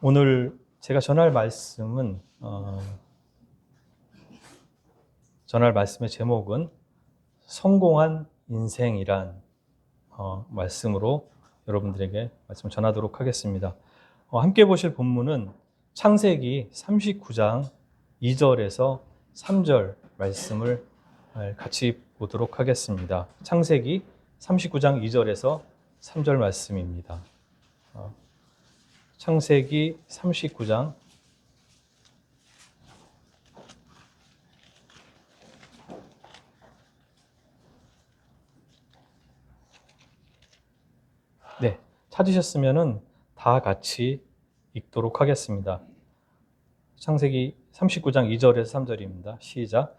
오늘 제가 전할 말씀은 전할 말씀의 제목은 성공한 인생이란 말씀으로 여러분들에게 말씀을 전하도록 하겠습니다. 함께 보실 본문은 창세기 39장 2절에서 3절 말씀을 같이 보도록 하겠습니다. 창세기 39장 2절에서 3절 말씀입니다. 창세기 39장 네, 찾으셨으면은 다 같이 읽도록 하겠습니다. 창세기 39장 2절에서 3절입니다. 시작.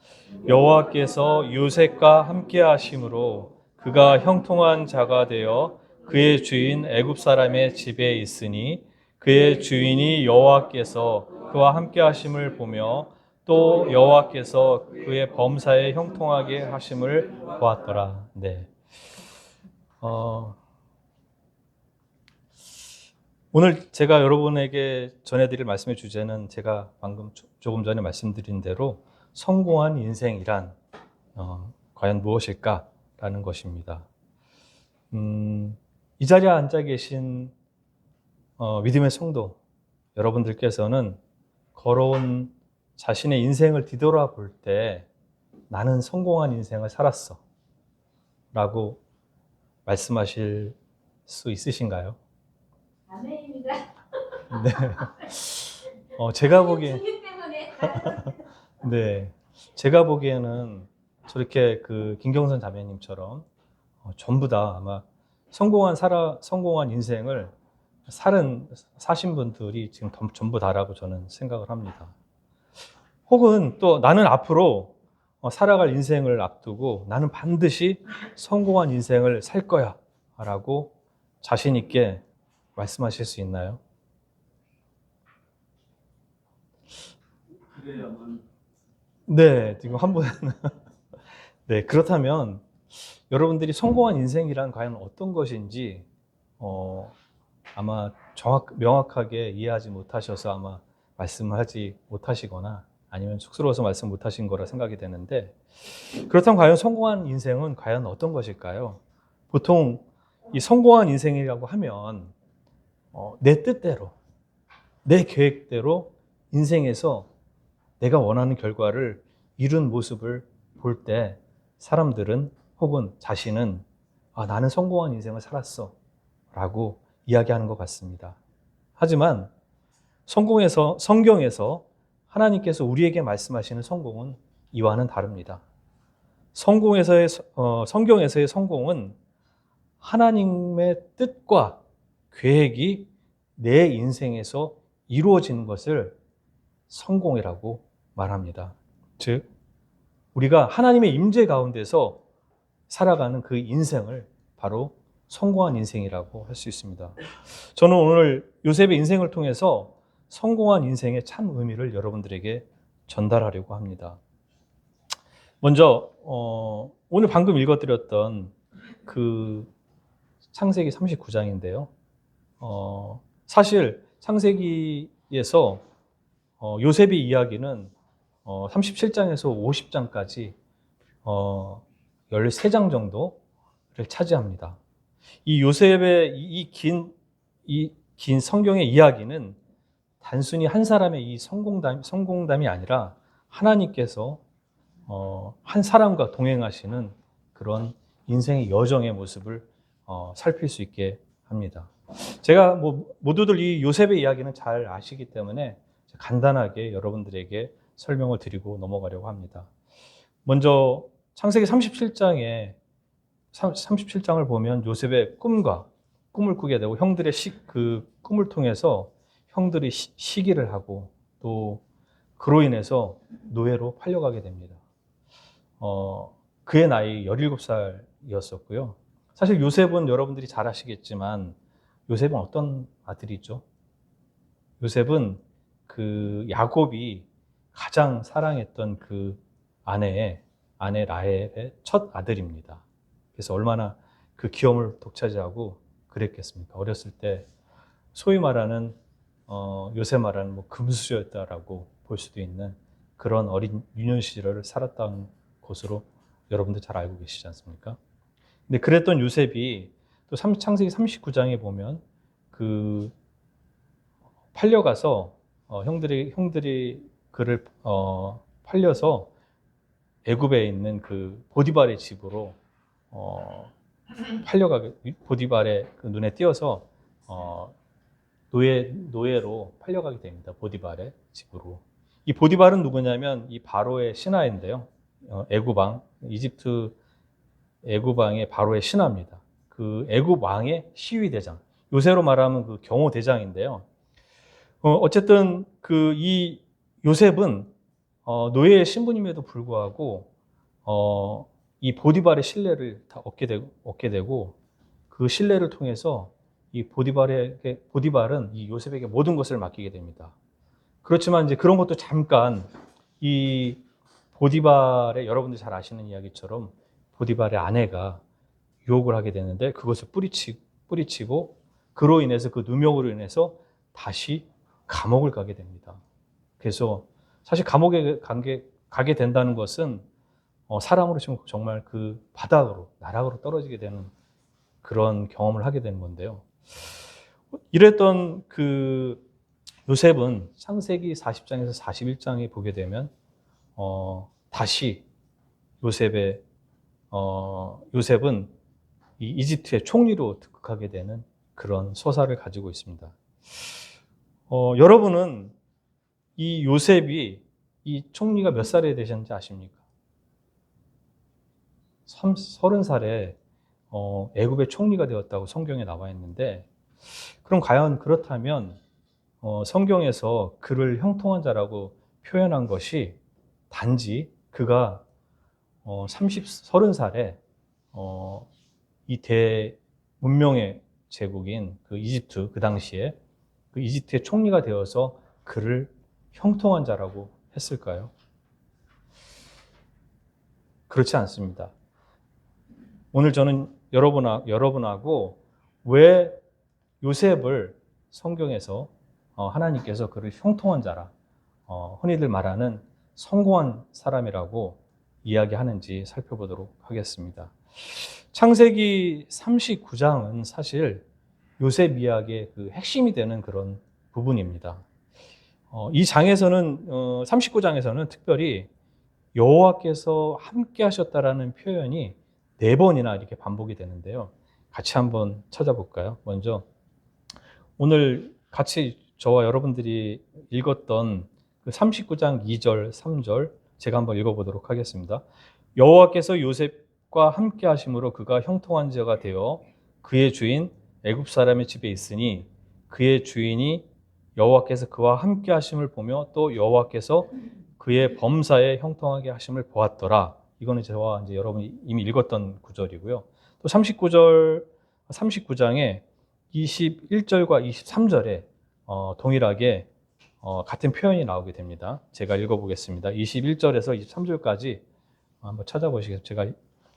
여호와께서 요셉과 함께 하심으로 그가 형통한 자가 되어 그의 주인 애굽 사람의 집에 있으니 그의 주인이 여호와께서 그와 함께 하심을 보며 또 여호와께서 그의 범사에 형통하게 하심을 보았더라. 네. 오늘 제가 여러분에게 전해드릴 말씀의 주제는 제가 방금 조금 전에 말씀드린 대로 성공한 인생이란 과연 무엇일까라는 것입니다. 이 자리에 앉아 계신 믿음의 성도 여러분들께서는 걸어온 자신의 인생을 뒤돌아볼 때 나는 성공한 인생을 살았어 라고 말씀하실 수 있으신가요? 아멘입니다. 네. 제가 보기엔 주님 때문에. 네, 제가 보기에는 저렇게 그 김경선 자매님처럼 전부 다 아마 성공한 인생을 사신 분들이 지금 전부 다라고 저는 생각을 합니다. 혹은 또 나는 앞으로 살아갈 인생을 앞두고 나는 반드시 성공한 인생을 살 거야 라고 자신 있게 말씀하실 수 있나요? 그래야만. 네, 지금 한 분은 네, 그렇다면 여러분들이 성공한 인생이란 과연 어떤 것인지 아마 명확하게 이해하지 못하셔서 아마 말씀하지 못하시거나 아니면 쑥스러워서 말씀 못하신 거라 생각이 되는데, 그렇다면 과연 성공한 인생은 과연 어떤 것일까요? 보통 이 성공한 인생이라고 하면 내 뜻대로, 내 계획대로 인생에서 내가 원하는 결과를 이룬 모습을 볼 때 사람들은 혹은 자신은 나는 성공한 인생을 살았어 라고 이야기하는 것 같습니다. 하지만 성경에서 하나님께서 우리에게 말씀하시는 성공은 이와는 다릅니다. 성경에서의 성공은 하나님의 뜻과 계획이 내 인생에서 이루어지는 것을 성공이라고 말합니다. 즉, 우리가 하나님의 임재 가운데서 살아가는 그 인생을 바로 성공한 인생이라고 할 수 있습니다. 저는 오늘 요셉의 인생을 통해서 성공한 인생의 참 의미를 여러분들에게 전달하려고 합니다. 먼저 오늘 방금 읽어드렸던 그 창세기 39장인데요. 사실 창세기에서 요셉의 이야기는 37장에서 50장까지 13장 정도를 차지합니다. 이 요셉의 이 긴 성경의 이야기는 단순히 한 사람의 이 성공담이 아니라 하나님께서 한 사람과 동행하시는 그런 인생의 여정의 모습을 살필 수 있게 합니다. 제가 모두들 이 요셉의 이야기는 잘 아시기 때문에 간단하게 여러분들에게 설명을 드리고 넘어가려고 합니다. 먼저 창세기 37장을 보면 요셉의 꿈을 꾸게 되고 형들의 그 꿈을 통해서 형들이 시기를 하고 또 그로 인해서 노예로 팔려가게 됩니다. 그의 나이 17살이었었고요. 사실 요셉은 여러분들이 잘 아시겠지만 요셉은 어떤 아들이죠? 요셉은 그 야곱이 가장 사랑했던 그 아내 라헬의 첫 아들입니다. 그래서 얼마나 그 귀염을 독차지하고 그랬겠습니까? 어렸을 때 소위 말하는 요새 말하는 뭐 금수저였다라고 볼 수도 있는 그런 어린 유년 시절을 살았던 것으로 여러분들 잘 알고 계시지 않습니까? 근데 그랬던 요셉이 또 창세기 39장에 보면 그 팔려가서 형들이 그를 팔려서 애굽에 있는 그 보디발의 집으로 팔려가게 보디발의 그 눈에 띄어서 노예로 팔려가게 됩니다. 보디발의 집으로. 이 보디발은 누구냐면 이 바로의 신하인데요. 애굽왕 이집트 애굽왕의 바로의 신하입니다. 그 애굽 왕의 시위대장. 요새로 말하면 그 경호대장인데요. 어쨌든 그 이 요셉은 노예의 신분임에도 불구하고 이 보디발의 신뢰를 다 얻게 되고 그 신뢰를 통해서 이 보디발은 이 요셉에게 모든 것을 맡기게 됩니다. 그렇지만 이제 그런 것도 잠깐 이 보디발의 여러분들 잘 아시는 이야기처럼 보디발의 아내가 유혹을 하게 되는데 그것을 뿌리치고 그로 인해서 그 누명으로 인해서 다시 감옥을 가게 됩니다. 그래서 사실 감옥에 가게 된다는 것은 사람으로 치면 정말 그 바닥으로 나락으로 떨어지게 되는 그런 경험을 하게 되는 건데요. 이랬던 그 요셉은 창세기 40장에서 41장에 보게 되면 다시 요셉은 이 이집트의 총리로 등극하게 되는 그런 서사를 가지고 있습니다. 여러분은 이 요셉이 이 총리가 몇 살에 되셨는지 아십니까? 30살에 애굽의 총리가 되었다고 성경에 나와 있는데 그럼 과연 그렇다면 성경에서 그를 형통한 자라고 표현한 것이 단지 그가 30살에 이 대문명의 제국인 그 이집트 그 당시에 그 이집트의 총리가 되어서 그를 형통한 자라고 했을까요? 그렇지 않습니다. 오늘 저는 여러분하고 왜 요셉을 성경에서 하나님께서 그를 형통한 자라, 흔히들 말하는 성공한 사람이라고 이야기하는지 살펴보도록 하겠습니다. 창세기 39장은 사실 요셉 이야기의 그 핵심이 되는 그런 부분입니다. 이 장에서는 39장에서는 특별히 여호와께서 함께 하셨다라는 표현이 4번이나 이렇게 반복이 되는데요. 같이 한번 찾아볼까요? 먼저 오늘 같이 저와 여러분들이 읽었던 그 39장 2절, 3절 제가 한번 읽어보도록 하겠습니다. 여호와께서 요셉과 함께 하심으로 그가 형통한 자가 되어 그의 주인 애굽 사람의 집에 있으니 그의 주인이 여호와께서 그와 함께 하심을 보며 또 여호와께서 그의 범사에 형통하게 하심을 보았더라. 이거는 저와 이제 여러분이 이미 읽었던 구절이고요. 또 39장에 21절과 23절에 동일하게 같은 표현이 나오게 됩니다. 제가 읽어보겠습니다. 21절에서 23절까지 한번 제가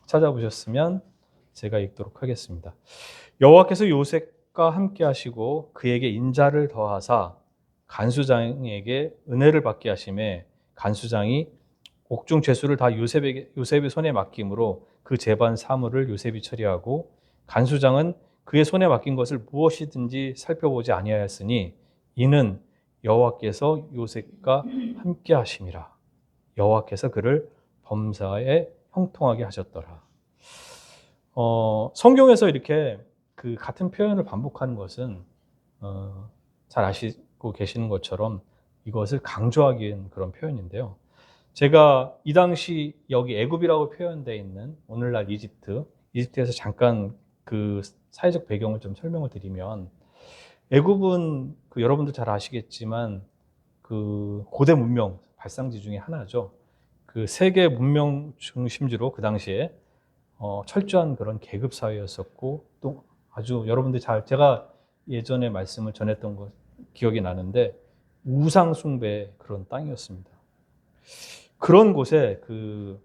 찾아보셨으면 제가 읽도록 하겠습니다. 여호와께서 요셉과 함께 하시고 그에게 인자를 더하사 간수장에게 은혜를 받게 하심에 간수장이 옥중 죄수를 다 요셉의 손에 맡김으로 그 재반 사물을 요셉이 처리하고 간수장은 그의 손에 맡긴 것을 무엇이든지 살펴보지 아니하였으니 이는 여호와께서 요셉과 함께 하심이라. 여호와께서 그를 범사에 형통하게 하셨더라. 성경에서 이렇게 그 같은 표현을 반복하는 것은 잘 아시고 계시는 것처럼 이것을 강조하기 위한 그런 표현인데요. 제가 이 당시 여기 애굽이라고 표현되어 있는 오늘날 이집트에서 잠깐 그 사회적 배경을 좀 설명을 드리면 애굽은 그 여러분도 잘 아시겠지만 그 고대 문명 발상지 중에 하나죠. 그 세계 문명 중심지로 그 당시에 철저한 그런 계급 사회였었고 또 아주 여러분들 제가 예전에 말씀을 전했던 것 기억이 나는데 우상 숭배 그런 땅이었습니다. 그런 곳에 그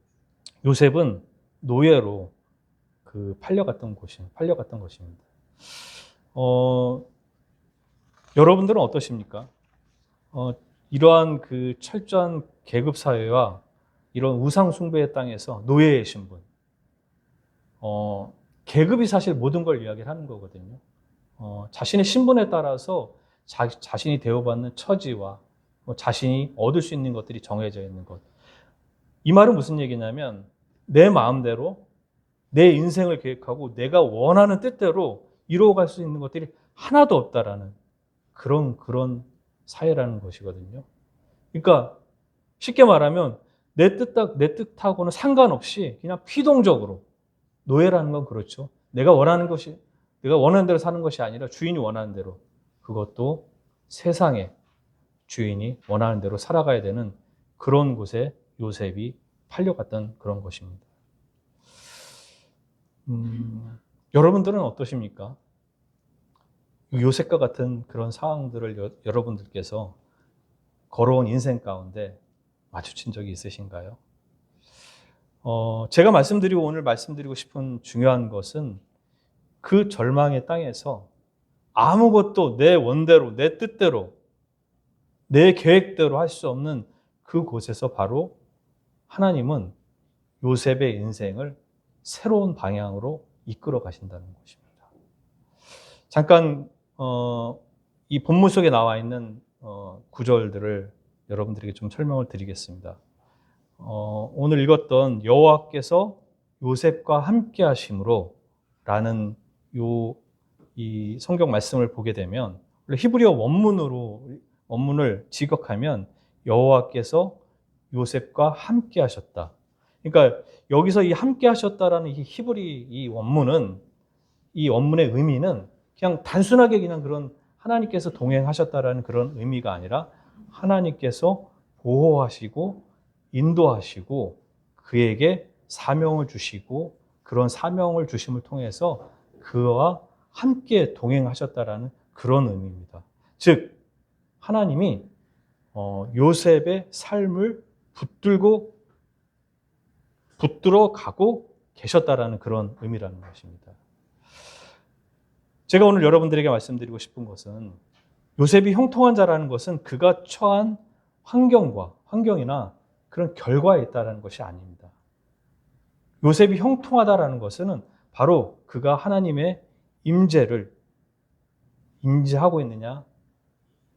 요셉은 노예로 팔려갔던 것입니다. 여러분들은 어떠십니까? 이러한 그 철저한 계급 사회와 이런 우상 숭배의 땅에서 노예의 신분, 계급이 사실 모든 걸 이야기를 하는 거거든요. 자신의 신분에 따라서 자신이 대우받는 처지와 자신이 얻을 수 있는 것들이 정해져 있는 것. 이 말은 무슨 얘기냐면 내 마음대로 내 인생을 계획하고 내가 원하는 뜻대로 이루어갈 수 있는 것들이 하나도 없다라는 그런 사회라는 것이거든요. 그러니까 쉽게 말하면 내 뜻하고는 상관없이 그냥 피동적으로 노예라는 건 그렇죠. 내가 원하는 대로 사는 것이 아니라 주인이 원하는 대로, 그것도 세상의 주인이 원하는 대로 살아가야 되는 그런 곳에 요셉이 팔려갔던 그런 것입니다. 여러분들은 어떠십니까? 요셉과 같은 그런 상황들을 여러분들께서 걸어온 인생 가운데 마주친 적이 있으신가요? 제가 오늘 말씀드리고 싶은 중요한 것은 그 절망의 땅에서 아무것도 내 원대로, 내 뜻대로, 내 계획대로 할 수 없는 그곳에서 바로 하나님은 요셉의 인생을 새로운 방향으로 이끌어 가신다는 것입니다. 잠깐 이 본문 속에 나와 있는 구절들을 여러분들에게 좀 설명을 드리겠습니다. 오늘 읽었던 여호와께서 요셉과 함께 하심으로 라는 이 성경 말씀을 보게 되면 히브리어 원문을 직역하면 여호와께서 요셉과 함께 하셨다. 그러니까 여기서 이 함께 하셨다라는 이 히브리 이 원문의 의미는 그냥 단순하게 그냥 그런 하나님께서 동행하셨다라는 그런 의미가 아니라 하나님께서 보호하시고 인도하시고 그에게 사명을 주시고 그런 사명을 주심을 통해서 그와 함께 동행하셨다라는 그런 의미입니다. 즉 하나님이 요셉의 삶을 붙들어 가고 계셨다라는 그런 의미라는 것입니다. 제가 오늘 여러분들에게 말씀드리고 싶은 것은 요셉이 형통한 자라는 것은 그가 처한 환경이나 그런 결과에 있다는 것이 아닙니다. 요셉이 형통하다라는 것은 바로 그가 하나님의 임재를 인지하고 있느냐,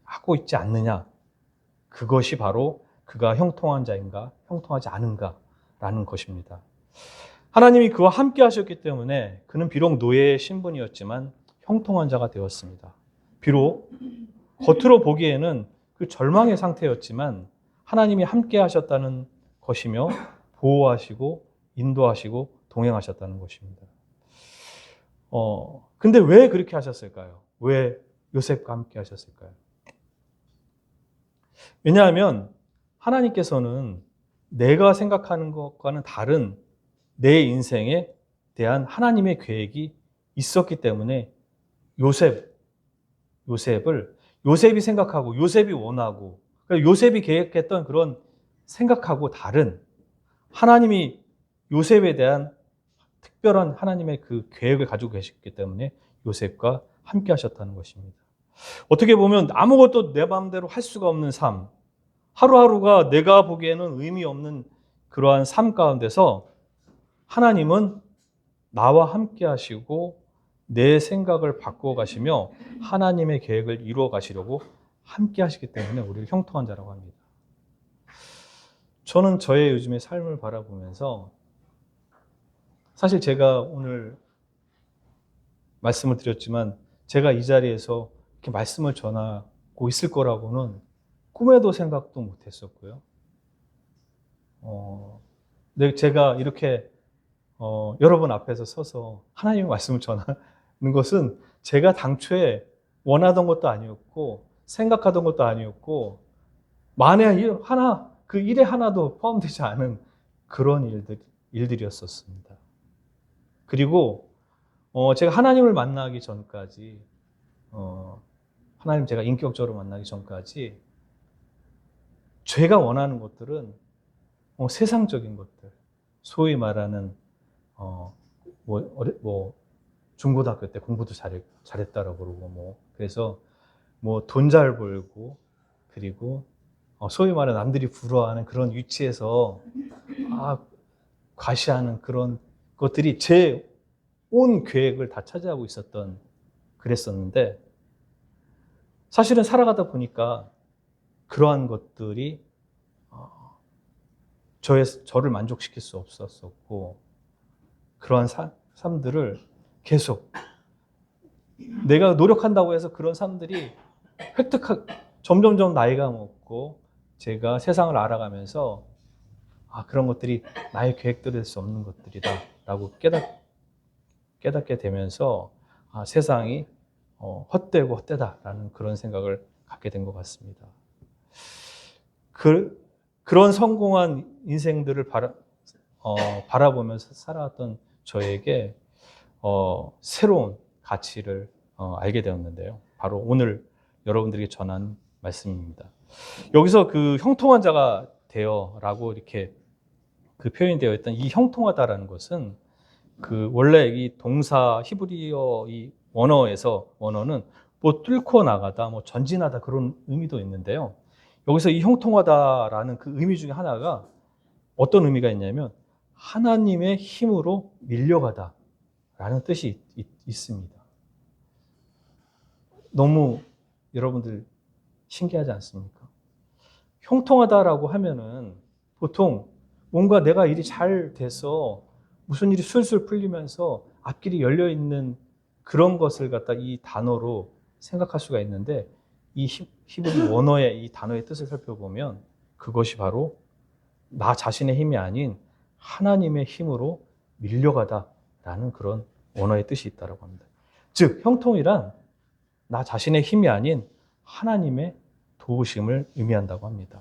하고 있지 않느냐, 그것이 바로 그가 형통한 자인가, 형통하지 않은가라는 것입니다. 하나님이 그와 함께 하셨기 때문에 그는 비록 노예의 신분이었지만 형통한 자가 되었습니다. 비록 겉으로 보기에는 그 절망의 상태였지만 하나님이 함께 하셨다는 것이며 보호하시고 인도하시고 동행하셨다는 것입니다. 근데 왜 그렇게 하셨을까요? 왜 요셉과 함께 하셨을까요? 왜냐하면 하나님께서는 내가 생각하는 것과는 다른 내 인생에 대한 하나님의 계획이 있었기 때문에 요셉이 생각하고 요셉이 원하고 그러니까 요셉이 계획했던 그런 생각하고 다른 하나님이 요셉에 대한 특별한 하나님의 그 계획을 가지고 계셨기 때문에 요셉과 함께 하셨다는 것입니다. 어떻게 보면 아무것도 내 마음대로 할 수가 없는 삶, 하루하루가 내가 보기에는 의미 없는 그러한 삶 가운데서 하나님은 나와 함께 하시고 내 생각을 바꾸어 가시며 하나님의 계획을 이루어 가시려고 함께 하시기 때문에 우리를 형통한 자라고 합니다. 저는 저의 요즘의 삶을 바라보면서 사실 제가 오늘 말씀을 드렸지만 제가 이 자리에서 이렇게 말씀을 전하고 있을 거라고는 꿈에도 생각도 못 했었고요. 제가 이렇게 여러분 앞에서 서서 하나님의 말씀을 전하는 것은 제가 당초에 원하던 것도 아니었고 생각하던 것도 아니었고 만에 그 일에 하나도 포함되지 않은 그런 일들이었었습니다. 그리고 제가 하나님을 만나기 전까지 하나님 제가 인격적으로 만나기 전까지 제가 원하는 것들은 세상적인 것들, 소위 말하는 중고등학교 때 공부도 잘했다라고 그러고 그래서 뭐 돈 잘 벌고 그리고 소위 말해 남들이 부러워하는 그런 위치에서 과시하는 그런 것들이 제 온 계획을 다 차지하고 그랬었는데 사실은 살아가다 보니까 그러한 것들이 저를 만족시킬 수 없었었고 그러한 삶들을 계속 내가 노력한다고 해서 그런 삶들이 점점점 나이가 먹고 제가 세상을 알아가면서 그런 것들이 나의 계획대로 될 수 없는 것들이다 라고 깨닫게 되면서 세상이 헛되고 헛되다라는 그런 생각을 갖게 된 것 같습니다. 그런 성공한 인생들을 바라보면서 살아왔던 저에게 새로운 가치를 알게 되었는데요. 바로 오늘 여러분들에게 전한 말씀입니다. 여기서 그 형통한 자가 되어라고 이렇게 그 표현이 되어 있던 이 형통하다라는 것은 그 원래 이 동사 히브리어 이 원어는 뭐 뚫고 나가다, 뭐 전진하다 그런 의미도 있는데요. 여기서 이 형통하다라는 그 의미 중에 하나가 어떤 의미가 있냐면 하나님의 힘으로 밀려가다라는 뜻이 있습니다. 너무 여러분들 신기하지 않습니까? 형통하다라고 하면은 보통 뭔가 내가 일이 잘 돼서 무슨 일이 술술 풀리면서 앞길이 열려 있는 그런 것을 갖다 이 단어로 생각할 수가 있는데 이 히브리 원어의 이 단어의 뜻을 살펴보면 그것이 바로 나 자신의 힘이 아닌 하나님의 힘으로 밀려가다라는 그런 원어의 뜻이 있다고 합니다. 즉 형통이란 나 자신의 힘이 아닌 하나님의 도우심을 의미한다고 합니다.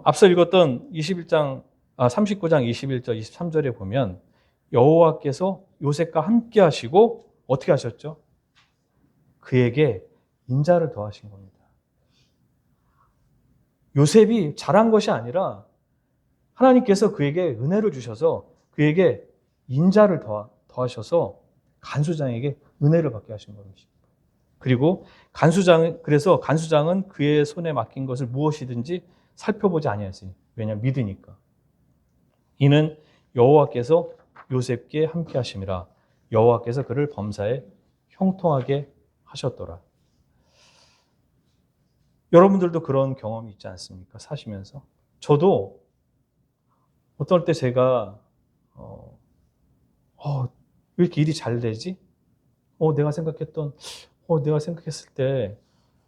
앞서 읽었던 39장 21절 23절에 보면 여호와께서 요셉과 함께 하시고 어떻게 하셨죠? 그에게 인자를 더하신 겁니다. 요셉이 잘한 것이 아니라 하나님께서 그에게 은혜를 주셔서 그에게 인자를 더하셔서 간수장에게 은혜를 받게 하신 것입니다. 그리고 그래서 간수장은 그의 손에 맡긴 것을 무엇이든지 살펴보지 아니하였으니 왜냐하면 믿으니까. 이는 여호와께서 요셉께 함께 하심이라 여호와께서 그를 범사에 형통하게 하셨더라. 여러분들도 그런 경험이 있지 않습니까? 사시면서. 저도 어떨 때 제가 왜 이렇게 일이 잘 되지? 내가 생각했을 때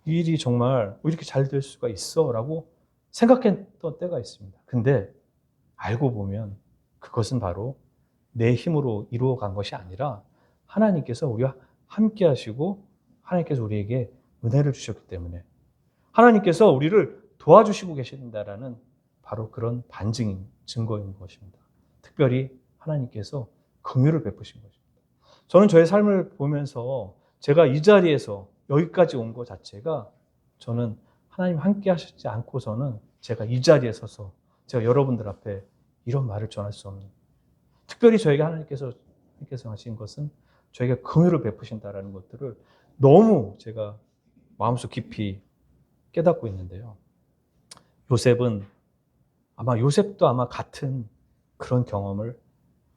이 일이 정말 왜 이렇게 잘 될 수가 있어? 라고 생각했던 때가 있습니다. 근데 알고 보면 그것은 바로 내 힘으로 이루어간 것이 아니라 하나님께서 우리와 함께 하시고 하나님께서 우리에게 은혜를 주셨기 때문에 하나님께서 우리를 도와주시고 계신다라는 바로 그런 증거인 것입니다. 특별히 하나님께서 긍휼을 베푸신 것입니다. 저는 저의 삶을 보면서 제가 이 자리에서 여기까지 온 것 자체가 저는 하나님 함께 하시지 않고서는 제가 이 자리에 서서 제가 여러분들 앞에 이런 말을 전할 수 없는, 특별히 저에게 하나님께서 하신 것은 저에게 긍휼을 베푸신다라는 것들을 너무 제가 마음속 깊이 깨닫고 있는데요. 요셉도 아마 같은 그런 경험을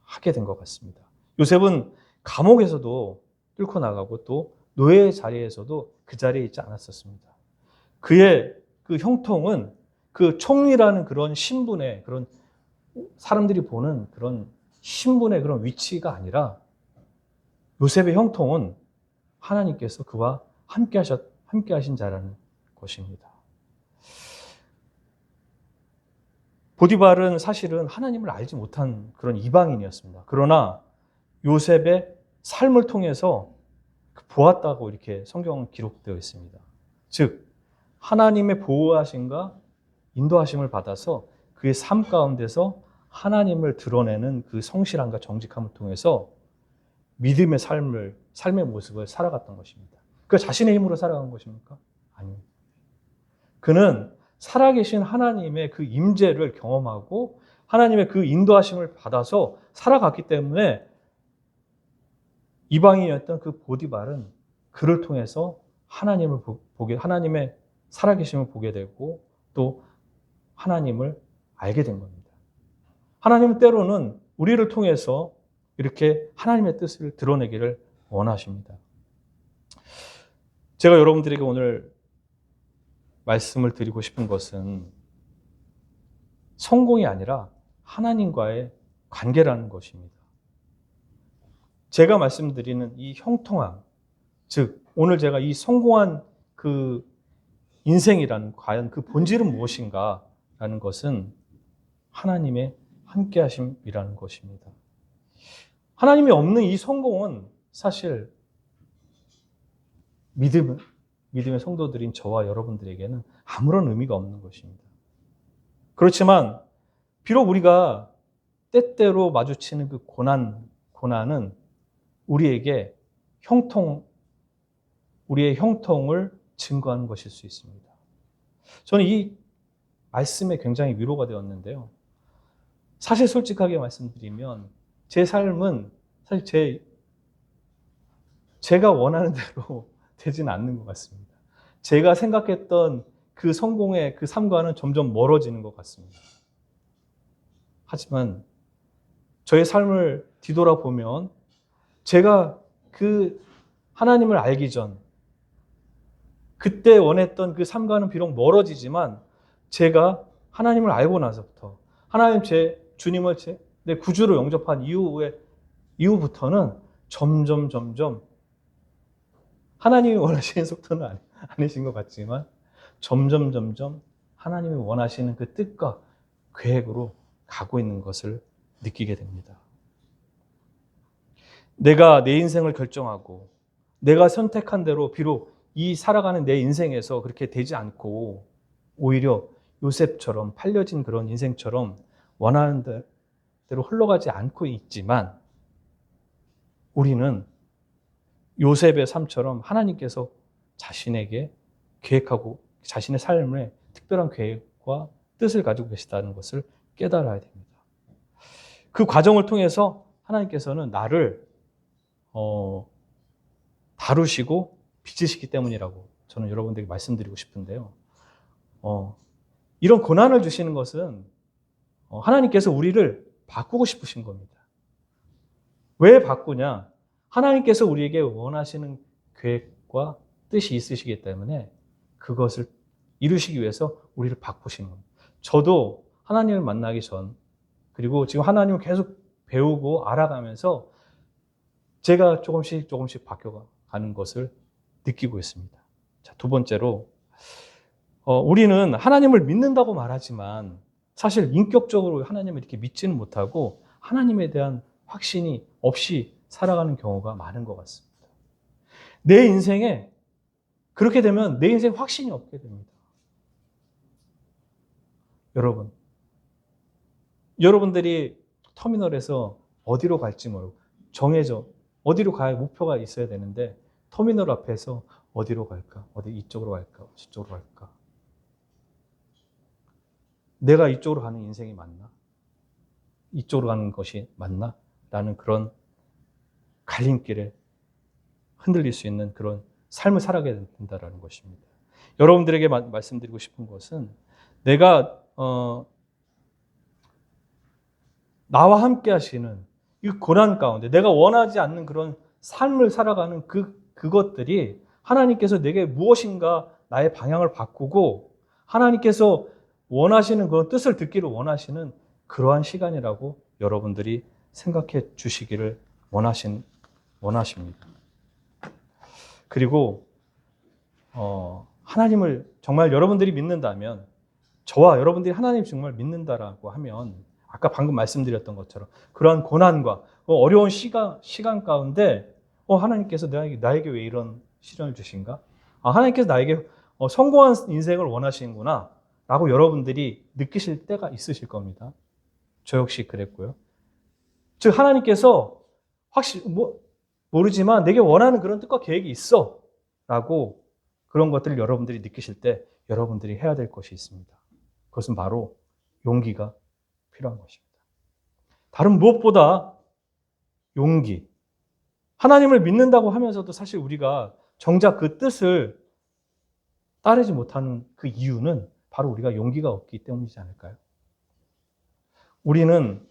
하게 된 것 같습니다. 요셉은 감옥에서도 뚫고 나가고 또 노예 자리에서도 그 자리에 있지 않았었습니다. 그의 그 형통은 그 총리라는 그런 신분의 그런 사람들이 보는 그런 신분의 그런 위치가 아니라 요셉의 형통은 하나님께서 그와 함께 하신 자라는 것입니다. 보디발은 사실은 하나님을 알지 못한 그런 이방인이었습니다. 그러나 요셉의 삶을 통해서 보았다고 이렇게 성경은 기록되어 있습니다. 즉 하나님의 보호하심과 인도하심을 받아서 그의 삶 가운데서 하나님을 드러내는 그 성실함과 정직함을 통해서 믿음의 삶의 모습을 살아갔던 것입니다. 그 자신의 힘으로 살아간 것입니까? 아닙니다. 그는 살아계신 하나님의 그 임재를 경험하고 하나님의 그 인도하심을 받아서 살아갔기 때문에 이방인이었던 그 보디발은 그를 통해서 하나님을 하나님의 살아계심을 보게 되고 또 하나님을 알게 된 겁니다. 하나님은 때로는 우리를 통해서 이렇게 하나님의 뜻을 드러내기를 원하십니다. 제가 여러분들에게 오늘 말씀을 드리고 싶은 것은 성공이 아니라 하나님과의 관계라는 것입니다. 제가 말씀드리는 이 형통함, 즉 오늘 제가 이 성공한 그 인생이라는 과연 그 본질은 무엇인가라는 것은 하나님의 함께하심이라는 것입니다. 하나님이 없는 이 성공은 사실 믿음의 성도들인 저와 여러분들에게는 아무런 의미가 없는 것입니다. 그렇지만 비록 우리가 때때로 마주치는 그 고난은 우리에게 우리의 형통을 증거하는 것일 수 있습니다. 저는 이 말씀에 굉장히 위로가 되었는데요. 사실 솔직하게 말씀드리면 제 삶은 사실 제가 원하는 대로 되지는 않는 것 같습니다. 제가 생각했던 그 성공의 그 삶과는 점점 멀어지는 것 같습니다. 하지만 저의 삶을 뒤돌아보면 제가 그 하나님을 알기 전 그때 원했던 그 삶과는 비록 멀어지지만 제가 하나님을 알고 나서부터 주님을 내 구주로 영접한 이후부터는 점점 하나님이 원하시는 속도는 아니신 것 같지만 점점 하나님이 원하시는 그 뜻과 계획으로 가고 있는 것을 느끼게 됩니다. 내가 내 인생을 결정하고 내가 선택한 대로 비록 이 살아가는 내 인생에서 그렇게 되지 않고 오히려 요셉처럼 팔려진 그런 인생처럼 원하는 대로 흘러가지 않고 있지만 우리는 요셉의 삶처럼 하나님께서 자신에게 계획하고 자신의 삶에 특별한 계획과 뜻을 가지고 계시다는 것을 깨달아야 됩니다. 그 과정을 통해서 하나님께서는 나를 다루시고 빚으시기 때문이라고 저는 여러분들에게 말씀드리고 싶은데요. 이런 고난을 주시는 것은 하나님께서 우리를 바꾸고 싶으신 겁니다. 왜 바꾸냐? 하나님께서 우리에게 원하시는 계획과 뜻이 있으시기 때문에 그것을 이루시기 위해서 우리를 바꾸시는 겁니다. 저도 하나님을 만나기 전 그리고 지금 하나님을 계속 배우고 알아가면서 제가 조금씩 바뀌어가는 것을 느끼고 있습니다. 자, 두 번째로 우리는 하나님을 믿는다고 말하지만 사실 인격적으로 하나님을 이렇게 믿지는 못하고 하나님에 대한 확신이 없이 살아가는 경우가 많은 것 같습니다. 내 인생에 그렇게 되면 내 인생 확신이 없게 됩니다. 여러분들이 터미널에서 어디로 갈지 모르고 어디로 가야 목표가 있어야 되는데 터미널 앞에서 어디로 갈까? 이쪽으로 갈까? 저쪽으로 갈까? 내가 이쪽으로 가는 인생이 맞나? 이쪽으로 가는 것이 맞나? 라는 그런 갈림길에 흔들릴 수 있는 그런 삶을 살아가게 된다는 것입니다. 여러분들에게 말씀드리고 싶은 것은 내가 나와 함께 하시는 이 고난 가운데 내가 원하지 않는 그런 삶을 살아가는 그것들이 하나님께서 내게 무엇인가 나의 방향을 바꾸고 하나님께서 원하시는 그런 뜻을 듣기를 원하시는 그러한 시간이라고 여러분들이 생각해 주시기를 원하십니다. 그리고 하나님을 정말 여러분들이 믿는다면 저와 여러분들이 하나님 정말 믿는다라고 하면 아까 방금 말씀드렸던 것처럼 그러한 고난과 어려운 시간 가운데 하나님께서 나에게 왜 이런 시련을 주신가? 하나님께서 나에게 성공한 인생을 원하시는구나 라고 여러분들이 느끼실 때가 있으실 겁니다. 저 역시 그랬고요. 즉 하나님께서 모르지만 내게 원하는 그런 뜻과 계획이 있어 라고 그런 것들을 여러분들이 느끼실 때 여러분들이 해야 될 것이 있습니다. 그것은 바로 용기가 필요한 것입니다. 다른 무엇보다 용기. 하나님을 믿는다고 하면서도 사실 우리가 정작 그 뜻을 따르지 못하는 그 이유는 바로 우리가 용기가 없기 때문이지 않을까요? 우리는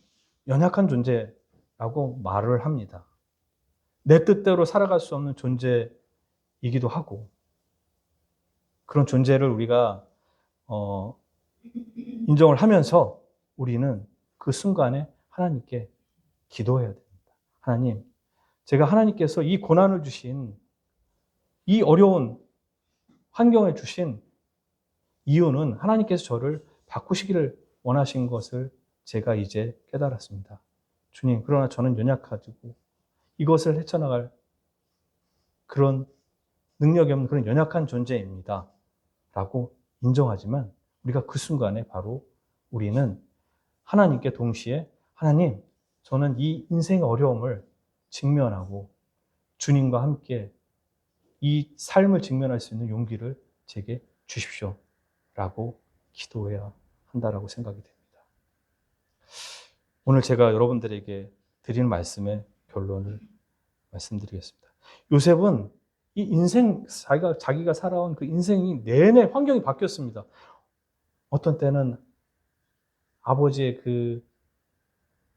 연약한 존재라고 말을 합니다. 내 뜻대로 살아갈 수 없는 존재이기도 하고, 그런 존재를 우리가 인정을 하면서 우리는 그 순간에 하나님께 기도해야 됩니다. 하나님, 제가 하나님께서 이 고난을 주신, 이 어려운 환경을 주신 이유는 하나님께서 저를 바꾸시기를 원하신 것을 제가 이제 깨달았습니다. 주님, 그러나 저는 연약하고 이것을 헤쳐나갈 그런 능력이 없는 그런 연약한 존재입니다. 라고 인정하지만 우리가 그 순간에 바로 우리는 하나님께 동시에 하나님, 저는 이 인생의 어려움을 직면하고 주님과 함께 이 삶을 직면할 수 있는 용기를 제게 주십시오. 라고 기도해야 한다라고 생각이 됩니다. 오늘 제가 여러분들에게 드리는 말씀의 결론을 말씀드리겠습니다. 요셉은 이 인생, 자기가 살아온 그 인생이 내내 환경이 바뀌었습니다. 어떤 때는 아버지의 그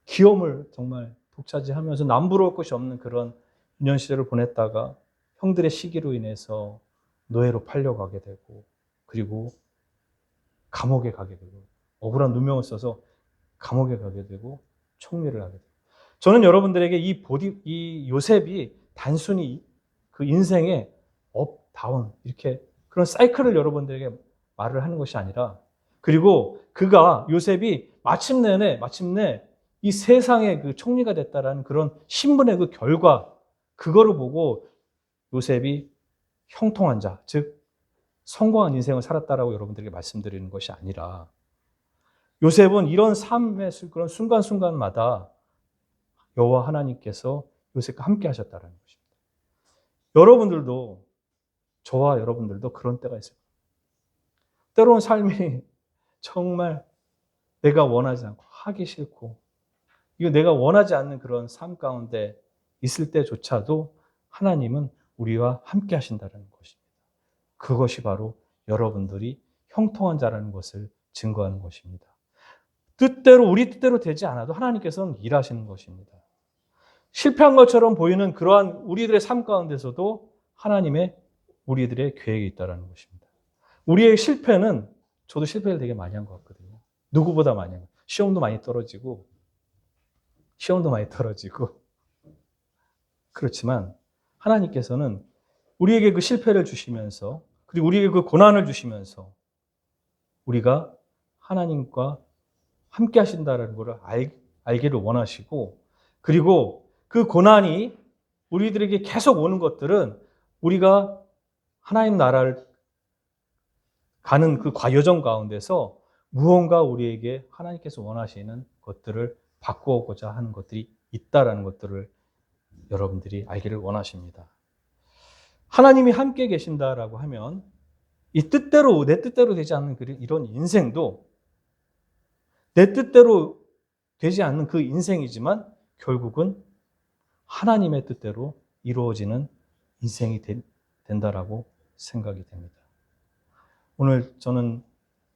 기염을 정말 독차지하면서 남부러울 것이 없는 그런 유년 시절을 보냈다가 형들의 시기로 인해서 노예로 팔려가게 되고, 그리고 감옥에 가게 되고, 억울한 누명을 써서 감옥에 가게 되고, 총리를 하게 되고. 저는 여러분들에게 이 요셉이 단순히 그 인생의 업, 다운, 이렇게 그런 사이클을 여러분들에게 말을 하는 것이 아니라, 그리고 요셉이 마침내 이 세상의 그 총리가 됐다라는 그런 신분의 그 결과, 그거를 보고 요셉이 형통한 자, 즉 성공한 인생을 살았다라고 여러분들에게 말씀드리는 것이 아니라, 요셉은 이런 삶의 그런 순간순간마다 여호와 하나님께서 요셉과 함께 하셨다는 것입니다. 여러분들도, 저와 여러분들도 그런 때가 있어요. 때로는 삶이 정말 내가 원하지 않고 하기 싫고, 이거 내가 원하지 않는 그런 삶 가운데 있을 때조차도 하나님은 우리와 함께 하신다는 것입니다. 그것이 바로 여러분들이 형통한 자라는 것을 증거하는 것입니다. 우리 뜻대로 되지 않아도 하나님께서는 일하시는 것입니다. 실패한 것처럼 보이는 그러한 우리들의 삶 가운데서도 하나님의 우리들의 계획이 있다는 것입니다. 우리의 실패는, 저도 실패를 되게 많이 한 것 같거든요. 누구보다 많이 한 것 같아요. 시험도 많이 떨어지고 그렇지만 하나님께서는 우리에게 그 실패를 주시면서, 그리고 우리에게 그 고난을 주시면서 우리가 하나님과 함께 하신다는 것을 알기를 원하시고, 그리고 그 고난이 우리들에게 계속 오는 것들은 우리가 하나님 나라를 가는 그 여정 가운데서 무언가 우리에게 하나님께서 원하시는 것들을 바꾸고자 하는 것들이 있다라는 것들을 여러분들이 알기를 원하십니다. 하나님이 함께 계신다라고 하면 내 뜻대로 되지 않는 이런 인생도 내 뜻대로 되지 않는 그 인생이지만 결국은 하나님의 뜻대로 이루어지는 인생이 된다라고 생각이 됩니다. 오늘 저는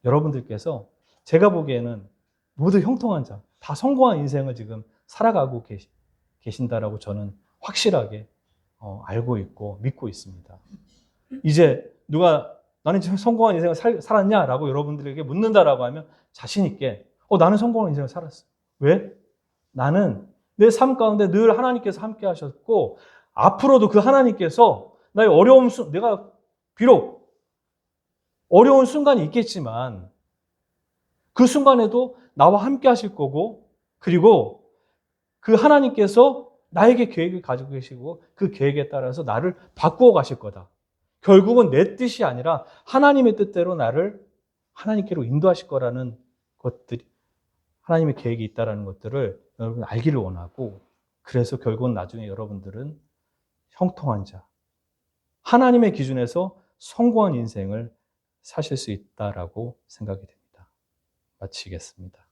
여러분들께서 제가 보기에는 모두 형통한 자, 다 성공한 인생을 지금 살아가고 계신다라고 저는 확실하게 알고 있고 믿고 있습니다. 이제 누가 나는 지금 성공한 인생을 살았냐라고 여러분들에게 묻는다라고 하면 자신 있게 나는 성공한 인생을 살았어. 왜? 나는 내 삶 가운데 늘 하나님께서 함께 하셨고 앞으로도 그 하나님께서 나의 내가 비록 어려운 순간이 있겠지만 그 순간에도 나와 함께 하실 거고, 그리고 그 하나님께서 나에게 계획을 가지고 계시고 그 계획에 따라서 나를 바꾸어 가실 거다. 결국은 내 뜻이 아니라 하나님의 뜻대로 나를 하나님께로 인도하실 거라는 것들이, 하나님의 계획이 있다는 것들을 여러분 알기를 원하고, 그래서 결국은 나중에 여러분들은 형통한 자, 하나님의 기준에서 성공한 인생을 사실 수 있다라고 생각이 됩니다. 마치겠습니다.